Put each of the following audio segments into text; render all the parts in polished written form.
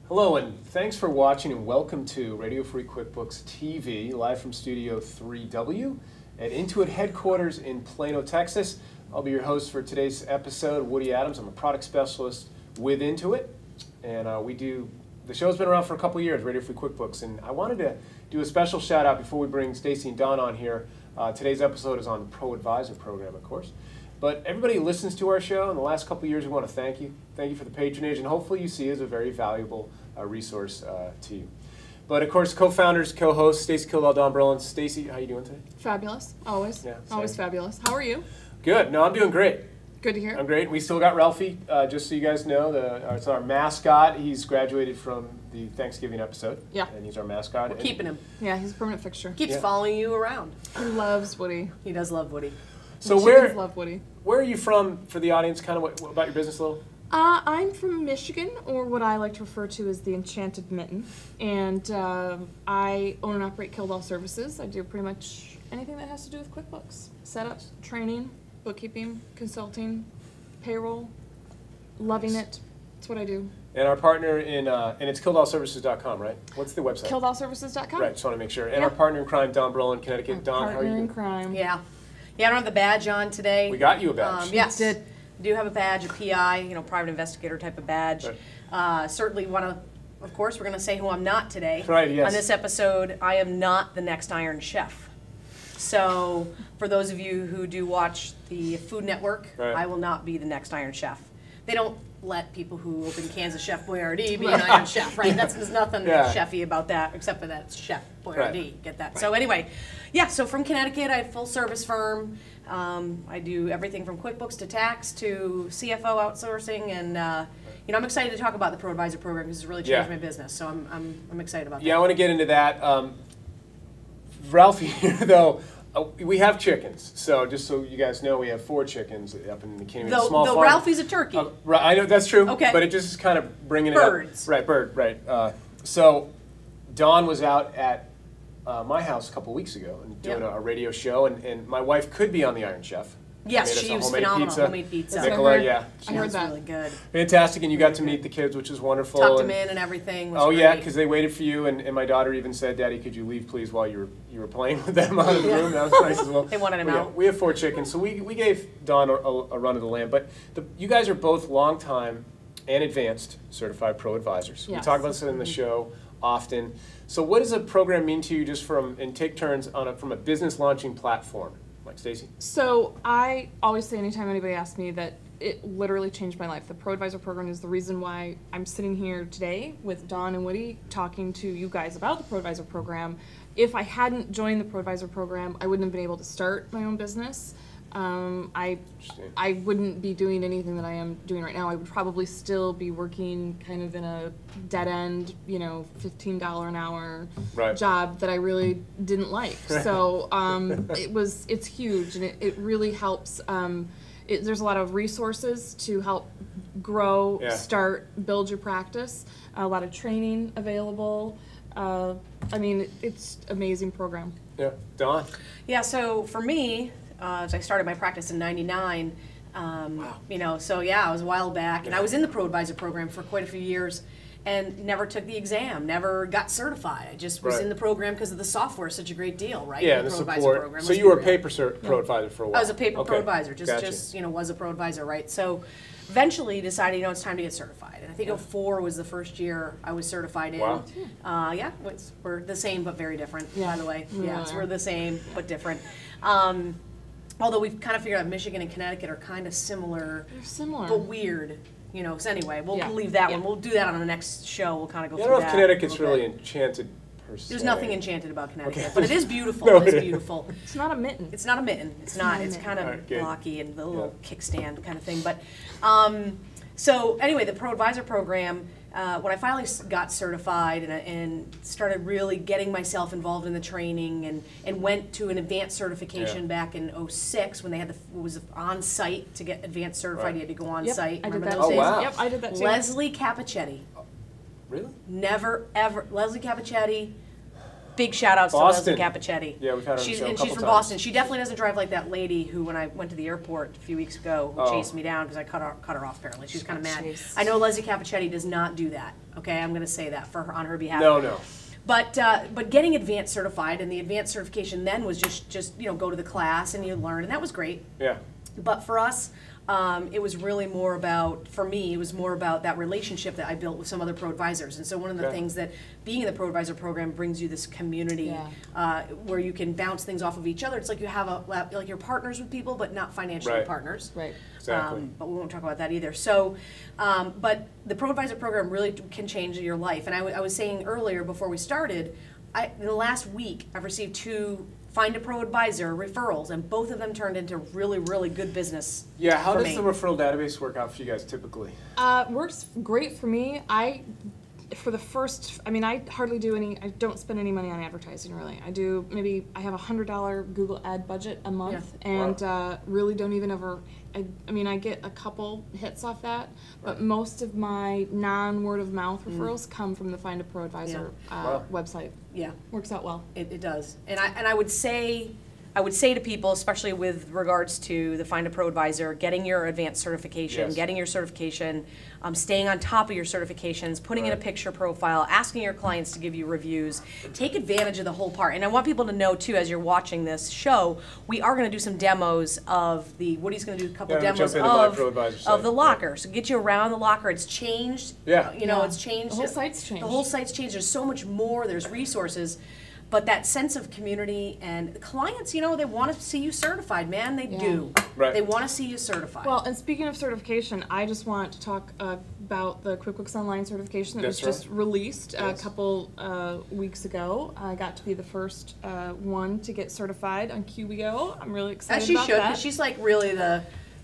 Hello and thanks for watching and welcome to Radio Free QuickBooks TV, live from Studio 3W at Intuit headquarters in Plano, Texas. I'll be your host for today's episode, Woody Adams. I'm a product specialist with Intuit, and the show's been around for a couple years, Radio Free QuickBooks, and I wanted to do a special shout out before we bring Stacy and Don on here. Today's episode is on the ProAdvisor Program, of course. But everybody who listens to our show in the last couple of years, we want to thank you. Thank you for the patronage, and hopefully you see it as a very valuable resource to you. But of course, co-founders, co-hosts, Stacy Kildal, Don Brolin. Stacy, how are you doing today? Fabulous, always. Yeah, always fabulous. How are you? Good. No, I'm doing great. Good to hear. I'm great. We still got Ralphie, just so you guys know. It's our mascot. He's graduated from the Thanksgiving episode. Yeah. And he's our mascot. We're keeping him. Yeah, he's a permanent fixture. Keeps following you around. He loves Woody. He does love Woody. So love Woody. Where are you from, for the audience, kind of what about your business a little? I'm from Michigan, or what I like to refer to as the Enchanted Mitten. And I own and operate Kildal Services. I do pretty much anything that has to do with QuickBooks. Setup, training, bookkeeping, consulting, payroll, loving it. That's what I do. And our partner and it's KildalServices.com, right? What's the website? KildalServices.com. Right, just want to make sure. And our partner in crime, Don Brolin, Connecticut. Don, how are you Partner in doing? crime. Yeah. Yeah, I don't have the badge on today. We got you a badge. Yes. You did. I do have a badge, a PI, private investigator type of badge. Right. Certainly want to, of course, we're going to say who I'm not today. Right, yes. On this episode, I am not the next Iron Chef. So, for those of you who do watch the Food Network, right. I will not be the next Iron Chef. They don't let people who open cans of Chef Boyardee be an Iron Chef, right? There's nothing chefy about that, except for that it's Chef Boyardee. Right. Get that? Right. So anyway, yeah. So from Connecticut, I have a full service firm. I do everything from QuickBooks to tax to CFO outsourcing, and I'm excited to talk about the ProAdvisor program because it's really changed my business. So I'm excited about that. Yeah, I want to get into that. Ralphie here, though. We have chickens, so just so you guys know, we have 4 chickens up in the Canyon. Small farm. Ralphie's a turkey. Right, I know that's true. Okay. But it just is kind of bringing Birds. it up. Right, right. So Dawn was out at my house a couple weeks ago and doing a radio show, and my wife could be on the Iron Chef. Yes, she was phenomenal. Homemade pizza. Nicola, yeah. I heard that. Really good. Fantastic, and you got to meet the kids, which was wonderful. Tucked them in and everything. Oh yeah, because they waited for you, and my daughter even said, "Daddy, could you leave, please, while you were playing with them out of the room?" That was nice as well. They wanted him out. We have 4 chickens, so we gave Dawn a run of the land. But you guys are both long-time and advanced certified ProAdvisors. We Yes. talk about this in the show often. So what does a program mean to you, just and take turns from a business launching platform? Like Stacy? So I always say anytime anybody asks me that it literally changed my life. The ProAdvisor program is the reason why I'm sitting here today with Don and Woody talking to you guys about the ProAdvisor program. If I hadn't joined the ProAdvisor program, I wouldn't have been able to start my own business. I wouldn't be doing anything that I am doing right now. I would probably still be working kind of in a dead-end, $15 an hour job that I really didn't like. So it's huge, and it really helps. There's a lot of resources to help grow, start, build your practice. A lot of training available. It's an amazing program. Yeah, Dawn? Yeah, so for me, as I started my practice in '99, so yeah, it was a while back, and I was in the ProAdvisor program for quite a few years, and never took the exam, never got certified. I just was in the program because of the software is such a great deal, right? Yeah, and the support. Program. So you were a paper ProAdvisor for a while. I was a paper ProAdvisor, was a ProAdvisor, right? So eventually decided, it's time to get certified. And I think 2004 was the first year I was certified in. Wow. We're the same but very different, by the way. Yeah, we're the same but different. Although we've kind of figured out Michigan and Connecticut are kind of similar. They're similar. But weird. you know, so anyway, we'll Yeah. leave that Yeah. one. We'll do that on the next show. We'll kind of go Yeah, I through don't know that. if Connecticut's a little really bit. enchanted per se. There's nothing enchanted about Connecticut, Okay. but it is beautiful. No, it it is is. beautiful. It's not a mitten. It's not a mitten. It's not. not a It's mitten. kind of Alright, good. blocky and the little Yeah. kickstand kind of thing. But so anyway, the ProAdvisor program. When I finally got certified and started really getting myself involved in the training and went to an advanced certification back in '06 when they had it was on site to get advanced certified. Right. You had to go on Yep, site. I did Remember that those too. days? wow. Yep, I did that too. Leslie Capichetti. Really? Never ever. Leslie Capichetti. Big shout outs Boston. to Leslie Capichetti. Yeah, we've had her on the She's, show a and couple she's from times. Boston. She definitely doesn't drive like that lady who, when I went to the airport a few weeks ago, who Oh. chased me down because I cut her off. Apparently, she was kind of mad. Chased. I know Leslie Capichetti does not do that. Okay, I'm going to say that for her on her behalf. No. But getting advanced certified, and the advanced certification then was just you know, go to the class and you learn, and that was great. Yeah. But for us, it was really more about, for me, it was more about that relationship that I built with some other ProAdvisors. And so one of the Yeah. things that being in the ProAdvisor program brings you this community where you can bounce things off of each other. It's like you have like you're partners with people, but not financially Right. partners. Right. Exactly. But we won't talk about that either. So, but the ProAdvisor program really can change your life. And I was saying earlier before we started, in the last week, I've received 2 Find a ProAdvisor referrals, and both of them turned into really, really good business. Yeah, how for does me. the referral database work out for you guys typically? Works great for me. I hardly do I don't spend any money on advertising really. I have a $100 Google ad budget a month, and really don't even ever, I get a couple hits off that, but most of my non-word of mouth referrals come from the Find a ProAdvisor Wow. website. Yeah. Works out well. It does, and I would say to people, especially with regards to the Find a ProAdvisor, getting your advanced certification, Yes. getting your certification, staying on top of your certifications, putting in a Right. picture profile, asking your clients to give you reviews. Take advantage of the whole part. And I want people to know too, as you're watching this show, we are going to do some demos of Woody's going to do a couple Yeah, demos jump into my of ProAdvisor site. the locker. So get you around the locker. It's changed. Yeah. You know, Yeah. it's changed. The whole site's changed. The whole site's changed. There's so much more. There's resources. But that sense of community and clients, you know, they want to see you certified, man. They do. Right. They want to see you certified. Well, and speaking of certification, I just want to talk about the QuickBooks Online certification that That's was just right. released a Yes. couple weeks ago. I got to be the first one to get certified on QBO. I'm really excited As she about should, that. because she's like really the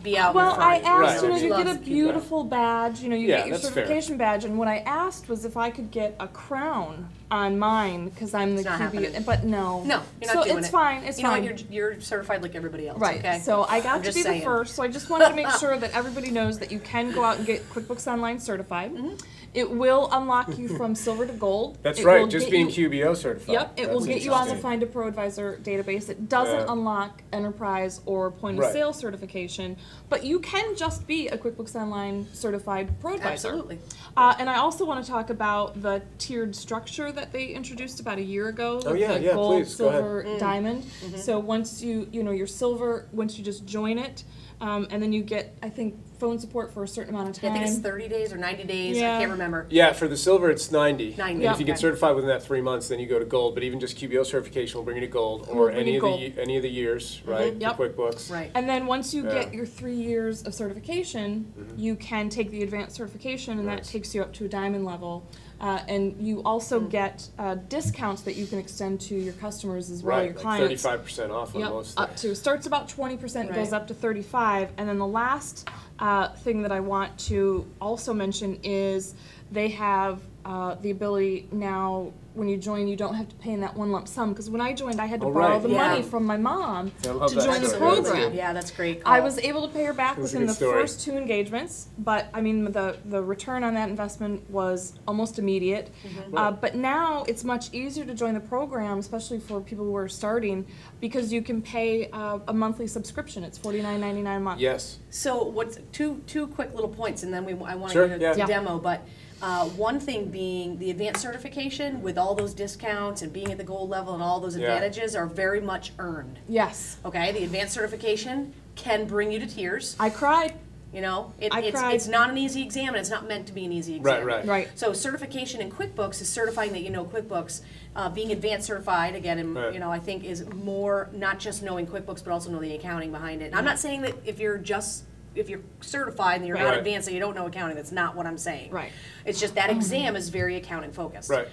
be out Well, in front. I asked, Right. you She get loves a QBO. beautiful badge, you Yeah, get your that's fair. certification badge, and what I asked was if I could get a crown on mine, because I'm the It's not QB, happening. but no. No, you're so not doing it's it. fine, it's you know fine. what? You're certified like everybody else. Right. Okay. So I got I'm to just be saying. the first. So I just wanted to make sure that everybody knows that you can go out and get QuickBooks Online certified. Mm-hmm. It will unlock you from silver to gold. That's It right, will just get being you, QBO certified. Yep, it will That's get you on the interesting. Find a ProAdvisor database. It doesn't Yeah. unlock enterprise or point of Right. sale certification, but you can just be a QuickBooks Online certified ProAdvisor. Absolutely. And I also want to talk about the tiered structure that they introduced about a year ago. Oh, with yeah, the yeah, gold, please, go ahead. silver, diamond. So once you're silver, once you just join it, and then you get, I think, phone support for a certain amount of I time. think it's 30 days or 90 days. Yeah. I can't remember. Yeah, for the silver it's 90. 90. And if you Okay. get certified within that 3 months, then you go to gold. But even just QBO certification will bring you to gold, Will or bring any you of gold. any of the years, right? Yep. For QuickBooks. Right. And then once you Yeah. get your 3 years of certification, you can take the advanced certification, and that Nice. takes you up to a diamond level. And you also get discounts that you can extend to your customers as well, Right, your like clients. 35% off on Yep, most up things. to starts about 20%, goes Right. up to 35, and then the last thing that I want to also mention is they have the ability now. When you join, you don't have to pay in that one lump sum, because when I joined, I had to Oh, borrow right. the Yeah. money from my mom I love to that join the story. That's program. good. Yeah, that's great. I was able to pay her back That's a within good the story. first 2 engagements, but I mean the return on that investment was almost immediate. But now it's much easier to join the program, especially for people who are starting, because you can pay a monthly subscription. It's $49.99 a month. Yes. So what's two quick little points, and then I want Sure, you to, yeah. Yeah. demo. But one thing being the advanced certification with all those discounts and being at the gold level and all those Yeah. advantages are very much earned. Yes, Okay, the advanced certification can bring you to tears. I cried. You know, I cried. it's not an easy exam, and it's not meant to be an easy exam. Right, right. Right. So certification in QuickBooks is certifying that you know QuickBooks. Being advanced certified, again, and, Right. you know, I think is more not just knowing QuickBooks, but also know the accounting behind it. And I'm not saying that if you're just you're certified and you're not advanced and you don't know accounting, that's not what I'm saying. Right. It's just that exam is very accounting focused. Right.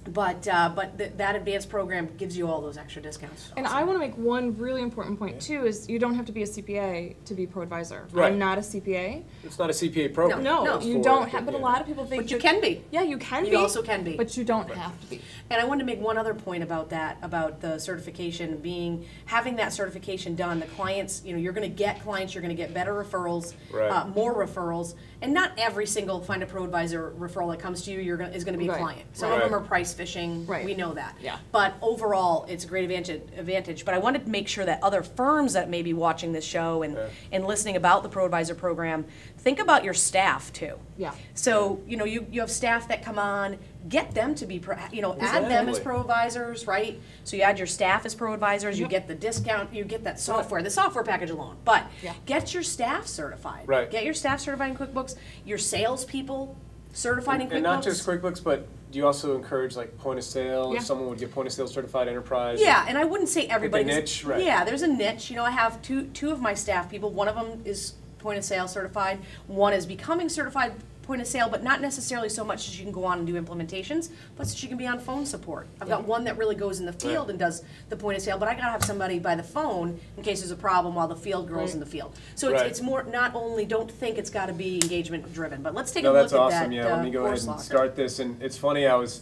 But that advanced program gives you all those extra discounts. And I want to make one really important point too, is you don't have to be a CPA to be ProAdvisor. Right. I'm not a CPA. It's not a CPA program. No, you don't have, but a lot of people think But you can be. Yeah, you can be. You also can be. But you don't have to be. And I wanted to make one other point about that, about the certification having that certification done. The clients, you're going to get clients, you're going to get better referrals, more referrals, and not every single Find a ProAdvisor referral that comes to you is going to be a client. Some of them are price fishing. Right. We know that. Yeah. But overall, it's a great advantage. But I wanted to make sure that other firms that may be watching this show and listening about the ProAdvisor program, think about your staff too. Yeah. So, you have staff that come on, get them to be, add them as ProAdvisors, right? So you add your staff as ProAdvisors, you get the discount, you get that software, the software package alone. But get your staff certified. Right. Get your staff certified in QuickBooks, your salespeople certified in QuickBooks. And not just QuickBooks, but do you also encourage like point of sale? Yeah. If someone would get point of sale certified enterprise? Yeah, and I wouldn't say everybody. Like a niche, right? Yeah, there's a niche. I have two of my staff people. One of them is point of sale certified. One is becoming certified point of sale, but not necessarily so much that she can go on and do implementations, but so she can be on phone support. I've got one that really goes in the field and does the point of sale, but I gotta have somebody by the phone in case there's a problem while the field girl's in the field. So it's more, not only, don't think it's gotta be engagement driven, but let's take a look that's at awesome. that. Yeah, let me go ahead and locker. start this. And it's funny, I was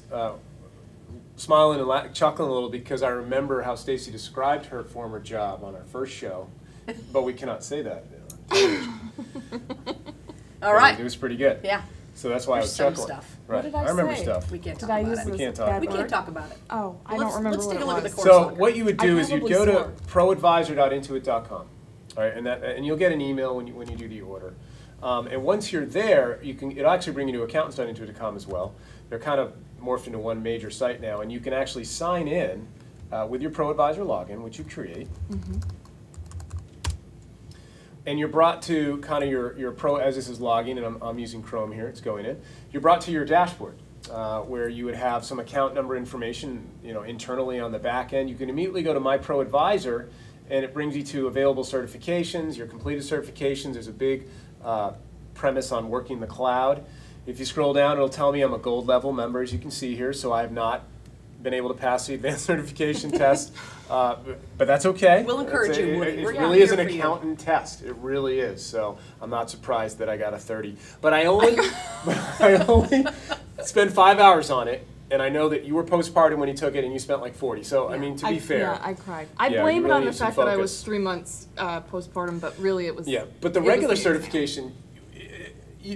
smiling and chuckling a little because I remember how Stacy described her former job on our first show, but we cannot say that. All right. It was pretty good. Yeah. So that's why There's I some was chuckling. stuff. Right. What did I remember say? stuff. We can't Did talk I about use it. this We can't talk. bad We can't word? talk about it. Oh, I Let's- don't remember let's what take a it look at was. the course So locker. what you would I do is you'd probably go to swore. proadvisor.intuit.com, all right, and you'll get an email when you do the order. And once you're there, it'll actually bring you to accountants.intuit.com as well. They're kind of morphed into one major site now, and you can actually sign in with your ProAdvisor login, which you create. And you're brought to kind of your Pro, as this is logging, and I'm using Chrome here, it's going in. You're brought to your dashboard where you would have some account number information, internally on the back end. You can immediately go to My ProAdvisor, and it brings you to available certifications, your completed certifications. There's a big premise on working the cloud. If you scroll down, it'll tell me I'm a gold level member, as you can see here, so I have not been able to pass the advanced certification test, but that's okay. We'll encourage you, Woody. It We're really is here an for you. accountant test. It really is. So I'm not surprised that I got a 30. But I only spent 5 hours on it, and I know that you were postpartum when you took it, and you spent like 40. So I mean, to be fair. Yeah, I cried. I Yeah, blame you it on really the need some fact that I focus. was 3 months postpartum, but really it was. Yeah, but the it was regular the exam. certification,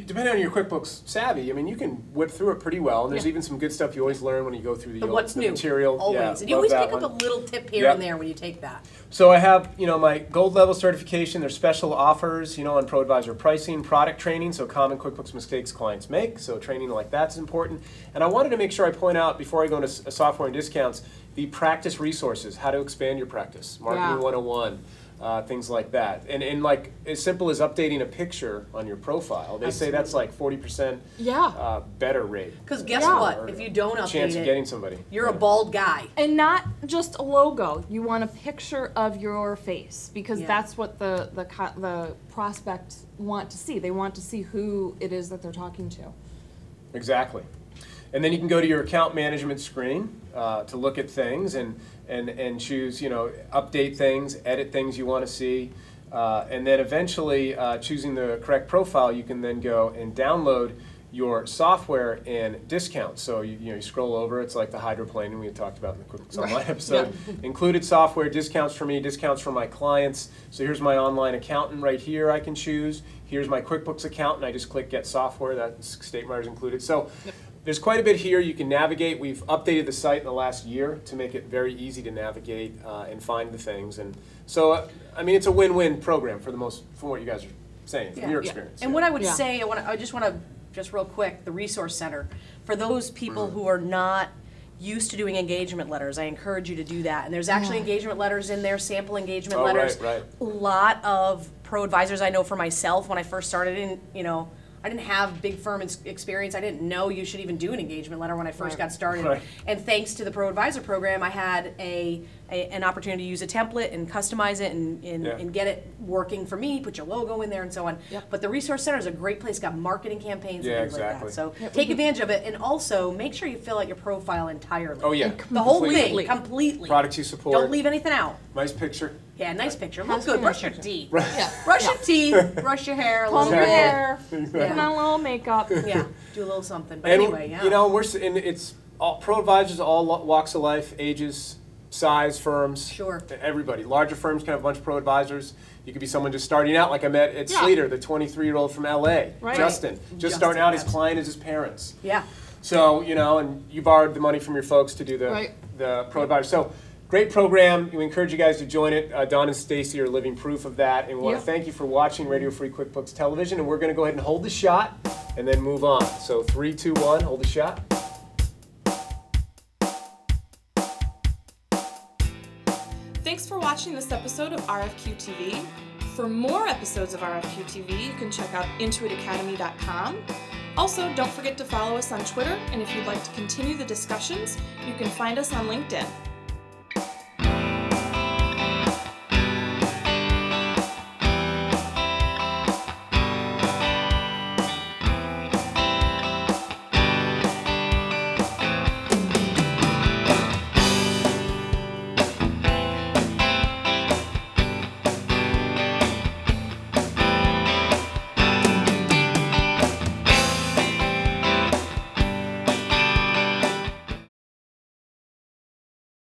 depending on your QuickBooks savvy, I mean, you can whip through it pretty well. And there's even some good stuff you always learn when you go through the What's new? material. Always. Yeah, And you love always that pick up one. a little tip here Yep. and there when you take that. So I have, my gold level certification. There's special offers, on ProAdvisor pricing, product training, so common QuickBooks mistakes clients make. So training like that's important. And I wanted to make sure I point out before I go into software and discounts, the practice resources, how to expand your practice, marketing 101. Things like that. And like as simple as updating a picture on your profile, they say that's like 40% better rate. Because guess Yeah. what? If you don't update Chance of it, getting somebody. you're a bald guy. And not just a logo. You want a picture of your face because that's what the prospects want to see. They want to see who it is that they're talking to. Exactly. And then you can go to your account management screen to look at things and choose, update things, edit things you want to see. And then eventually, choosing the correct profile, you can then go and download your software and discounts. So you scroll over, it's like the hydroplaning we had talked about in the QuickBooks Online episode. Included software, discounts for me, discounts for my clients. So here's my online accountant right here I can choose. Here's my QuickBooks account, and I just click Get Software. That's State Miners included. So there's quite a bit here you can navigate. We've updated the site in the last year to make it very easy to navigate and find the things. And so, I mean, it's a win-win program from what you guys are saying, from your experience. And what I would say, I just want to, real quick, the Resource Center. For those people who are not used to doing engagement letters, I encourage you to do that. And there's actually engagement letters in there, sample engagement letters. Right. A lot of ProAdvisors I know for myself, when I first started I didn't have big firm experience. I didn't know you should even do an engagement letter when I first got started. Right. And thanks to the ProAdvisor program, I had an opportunity to use a template and customize it and get it working for me, put your logo in there and so on. Yep. But the Resource Center is a great place, got marketing campaigns and things exactly. like that. So take advantage of it, and also make sure you fill out your profile entirely. Oh yeah. The whole Completely. thing, completely. Products you support. Don't leave anything out. Nice picture. Yeah, nice picture. Has Look to good. be Brush nice your picture. teeth. Yeah. Brush your teeth. Brush your hair. A Comb little your bit. hair, Exactly. put on a little makeup. Yeah, do a little something. But And anyway, yeah. you know, it's all ProAdvisors, all walks of life, ages, size, firms. Sure. Everybody. Larger firms can have a bunch of ProAdvisors. You could be someone just starting out, like I met at Yeah. Slater, the 23-year-old from LA, Right. Justin. Just starting Justin, out, his yes. client is his parents. Yeah. So, you know, and you borrowed the money from your folks to do the ProAdvisor. So, great program. We encourage you guys to join it. Don and Stacy are living proof of that. And we want to thank you for watching Radio Free QuickBooks Television. And we're going to go ahead and hold the shot and then move on. So 3, 2, 1, hold the shot. Thanks for watching this episode of RFQ-TV. For more episodes of RFQ-TV, you can check out intuitacademy.com. Also, don't forget to follow us on Twitter, and if you'd like to continue the discussions, you can find us on LinkedIn.